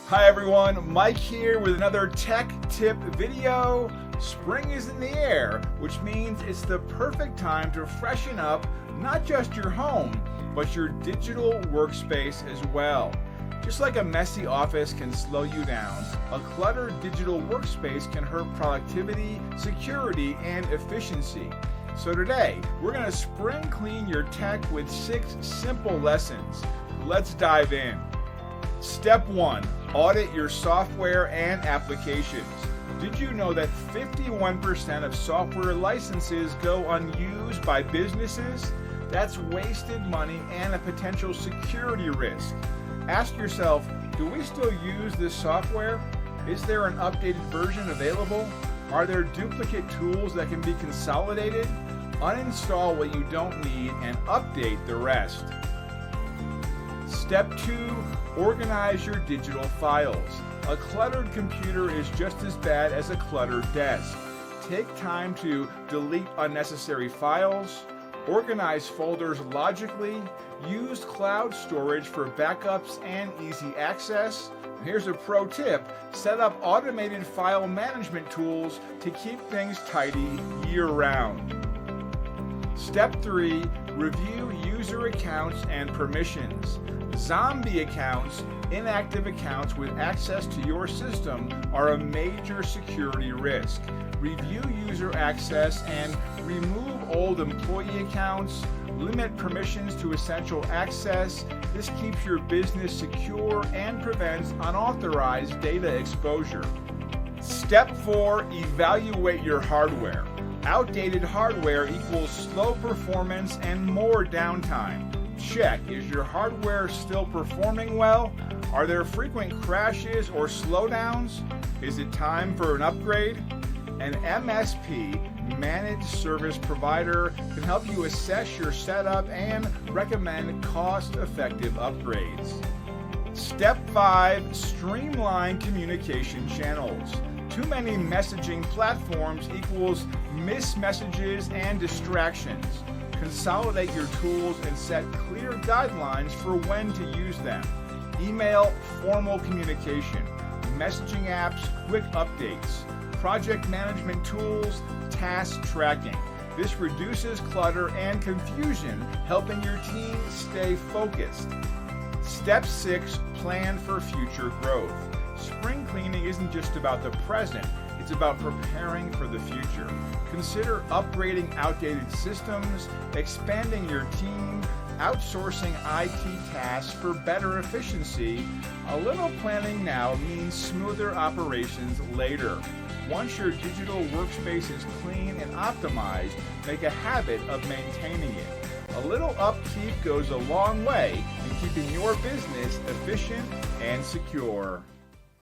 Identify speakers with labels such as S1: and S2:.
S1: Hi everyone, Mike here with another tech tip video. Spring is in the air, which means it's the perfect time to freshen up not just your home, but your digital workspace as well. Just like a messy office can slow you down, a cluttered digital workspace can hurt productivity, security, and efficiency. So today, we're going to spring clean your tech with 6 simple lessons. Let's dive in. Step 1. Audit your software and applications. Did you know that 51% of software licenses go unused by businesses? That's wasted money and a potential security risk. Ask yourself, do we still use this software? Is there an updated version available? Are there duplicate tools that can be consolidated? Uninstall what you don't need and update the rest. Step 2. Organize your digital files. A cluttered computer is just as bad as a cluttered desk. Take time to delete unnecessary files, organize folders logically, use cloud storage for backups and easy access. Here's a pro tip: set up automated file management tools to keep things tidy year-round. Step 3. Review user accounts and permissions. Zombie accounts, inactive accounts with access to your system, are a major security risk. Review user access and remove old employee accounts. Limit permissions to essential access. This keeps your business secure and prevents unauthorized data exposure. Step 4. Evaluate your hardware. Outdated hardware equals slow performance and more downtime. Check, is your hardware still performing well? Are there frequent crashes or slowdowns? Is it time for an upgrade? An MSP, managed service provider, can help you assess your setup and recommend cost-effective upgrades. Step 5. Streamline communication channels. Too many messaging platforms equals missed messages and distractions. Consolidate your tools and set clear guidelines for when to use them. Email, formal communication. Messaging apps, quick updates. Project management tools, task tracking. This reduces clutter and confusion, helping your team stay focused. Step 6. Plan for future growth. Spring cleaning isn't just about the present, it's about preparing for the future. Consider upgrading outdated systems, expanding your team, outsourcing IT tasks for better efficiency. A little planning now means smoother operations later. Once your digital workspace is clean and optimized, make a habit of maintaining it. A little upkeep goes a long way in keeping your business efficient and secure.